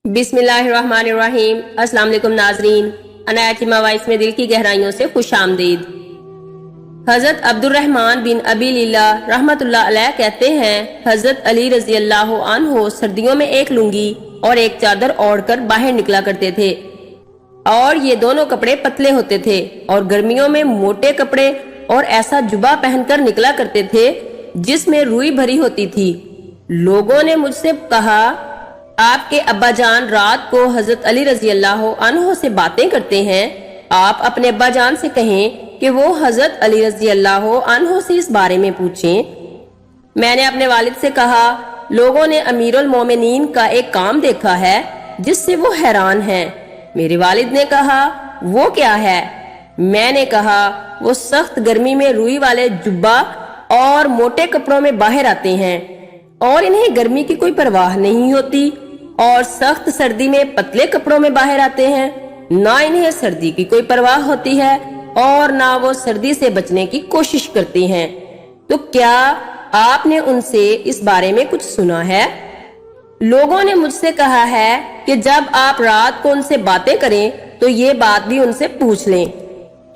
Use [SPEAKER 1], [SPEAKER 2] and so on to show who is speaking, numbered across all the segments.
[SPEAKER 1] بسم اللہ الرحمن الرحیم۔ السلام علیکم ناظرین، انایا چیما وائس میں دل کی گہرائیوں سے خوش آمدید۔ حضرت عبد الرحمن بن ابی لیلہ رحمت اللہ علیہ کہتے ہیں، حضرت علی رضی اللہ عنہ سردیوں میں ایک لنگی اور ایک چادر اوڑھ کر باہر نکلا کرتے تھے، اور یہ دونوں کپڑے پتلے ہوتے تھے، اور گرمیوں میں موٹے کپڑے اور ایسا جبہ پہن کر نکلا کرتے تھے جس میں روئی بھری ہوتی تھی۔ لوگوں نے مجھ سے کہا، آپ کے ابا جان رات کو حضرت علی رضی اللہ عنہ سے باتیں کرتے ہیں، آپ اپنے ابا جان سے کہیں کہ وہ حضرت علی رضی اللہ عنہ سے اس بارے میں پوچھیں۔ میں نے اپنے والد سے کہا، لوگوں نے امیر المومنین کا ایک کام دیکھا ہے جس سے وہ حیران ہیں۔ میرے والد نے کہا، وہ کیا ہے؟ میں نے کہا، وہ سخت گرمی میں روئی والے جبہ اور موٹے کپڑوں میں باہر آتے ہیں، اور انہیں گرمی کی کوئی پرواہ نہیں ہوتی، اور سخت سردی میں پتلے کپڑوں میں باہر آتے ہیں، نہ انہیں سردی کی کوئی پرواہ ہوتی ہے اور نہ وہ سردی سے بچنے کی کوشش کرتے ہیں۔ تو کیا آپ نے ان سے اس بارے میں کچھ سنا ہے؟ لوگوں نے مجھ سے کہا ہے کہ جب آپ رات کو ان سے باتیں کریں تو یہ بات بھی ان سے پوچھ لیں۔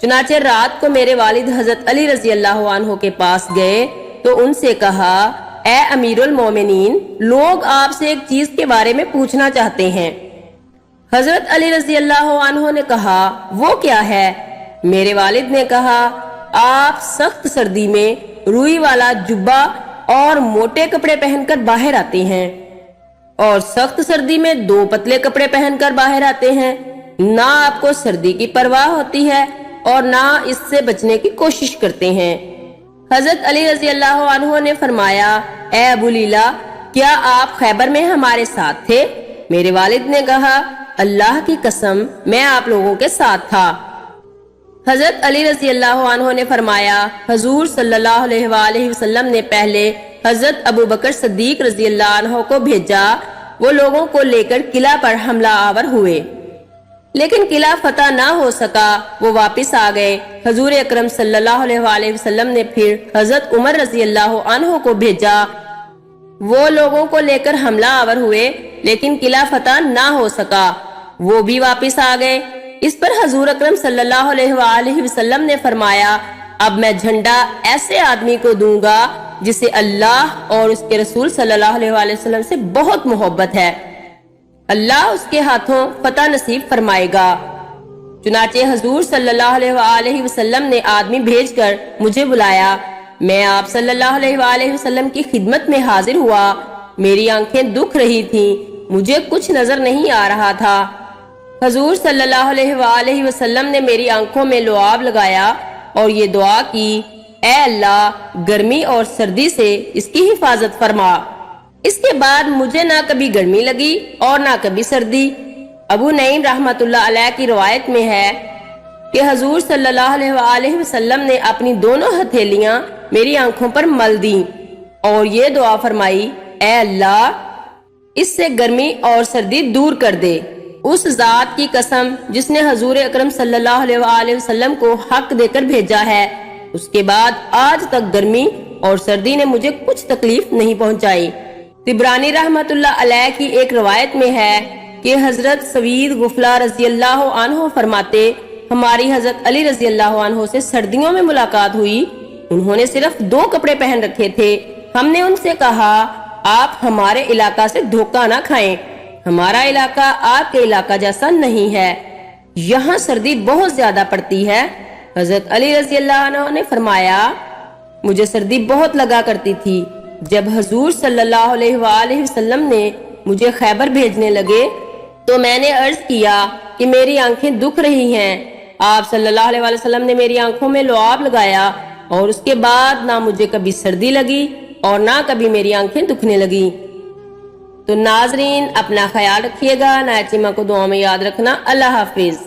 [SPEAKER 1] چنانچہ رات کو میرے والد حضرت علی رضی اللہ عنہ کے پاس گئے تو ان سے کہا، اے امیر المومنین، لوگ آپ سے ایک چیز کے بارے میں پوچھنا چاہتے ہیں۔ حضرت علی رضی اللہ عنہ نے کہا، وہ کیا ہے؟ میرے والد نے کہا، آپ سخت سردی میں روئی والا جبہ اور موٹے کپڑے پہن کر باہر آتے ہیں، اور سخت سردی میں دو پتلے کپڑے پہن کر باہر آتے ہیں، نہ آپ کو سردی کی پرواہ ہوتی ہے اور نہ اس سے بچنے کی کوشش کرتے ہیں۔ حضرت علی رضی اللہ عنہ نے فرمایا، اے ابو لیلہ، کیا آپ خیبر میں ہمارے ساتھ تھے؟ میرے والد نے کہا، اللہ کی قسم، میں آپ لوگوں کے ساتھ تھا۔ حضرت علی رضی اللہ عنہ نے فرمایا، حضور صلی اللہ علیہ وآلہ وسلم نے پہلے حضرت ابو بکر صدیق رضی اللہ عنہ کو بھیجا، وہ لوگوں کو لے کر قلعہ پر حملہ آور ہوئے، لیکن قلعہ فتح نہ ہو سکا، وہ واپس آ گئے۔ حضور اکرم صلی اللہ علیہ وآلہ وسلم نے پھر حضرت عمر رضی اللہ عنہ کو بھیجا، وہ لوگوں کو لے کر حملہ آور ہوئے، لیکن قلعہ فتح نہ ہو سکا، وہ بھی واپس آ گئے۔ اس پر حضور اکرم صلی اللہ علیہ وآلہ وسلم نے فرمایا، اب میں جھنڈا ایسے آدمی کو دوں گا جسے اللہ اور اس کے رسول صلی اللہ علیہ وآلہ وسلم سے بہت محبت ہے، اللہ اس کے ہاتھوں فتح نصیب فرمائے گا۔ چنانچہ حضور صلی اللہ علیہ وآلہ وسلم نے آدمی بھیج کر مجھے بلایا، میں آپ صلی اللہ علیہ وآلہ وسلم کی خدمت میں حاضر ہوا۔ میری آنکھیں دکھ رہی تھیں، مجھے کچھ نظر نہیں آ رہا تھا۔ حضور صلی اللہ علیہ وآلہ وسلم نے میری آنکھوں میں لعاب لگایا اور یہ دعا کی، اے اللہ، گرمی اور سردی سے اس کی حفاظت فرما۔ اس کے بعد مجھے نہ کبھی گرمی لگی اور نہ کبھی سردی۔ ابو نعیم رحمت اللہ علیہ کی روایت میں ہے کہ حضور صلی اللہ علیہ وآلہ وسلم نے اپنی دونوں ہتھیلیاں میری آنکھوں پر مل دیں اور یہ دعا فرمائی، اے اللہ، اس سے گرمی اور سردی دور کر دے۔ اس ذات کی قسم جس نے حضور اکرم صلی اللہ علیہ وآلہ وسلم کو حق دے کر بھیجا ہے، اس کے بعد آج تک گرمی اور سردی نے مجھے کچھ تکلیف نہیں پہنچائی۔ طبرانی رحمت اللہ علیہ کی ایک روایت میں ہے کہ حضرت سوید غفلہ رضی اللہ عنہ فرماتے، ہماری حضرت علی رضی اللہ عنہ سے سردیوں میں ملاقات ہوئی، انہوں نے صرف دو کپڑے پہن رکھے تھے۔ ہم نے ان سے کہا، آپ ہمارے علاقہ سے دھوکہ نہ کھائیں، ہمارا علاقہ آپ کے علاقہ جیسا نہیں ہے، یہاں سردی بہت زیادہ پڑتی ہے۔ حضرت علی رضی اللہ عنہ نے فرمایا، مجھے سردی بہت لگا کرتی تھی۔ جب حضور صلی اللہ علیہ وآلہ وسلم نے مجھے خیبر بھیجنے لگے تو میں نے عرض کیا کہ میری آنکھیں دکھ رہی ہیں۔ آپ صلی اللہ علیہ وآلہ وسلم نے میری آنکھوں میں لعاب لگایا اور اس کے بعد نہ مجھے کبھی سردی لگی اور نہ کبھی میری آنکھیں دکھنے لگی۔ تو ناظرین، اپنا خیال رکھیے گا، انایا چیما کو دعاؤں میں یاد رکھنا۔ اللہ حافظ۔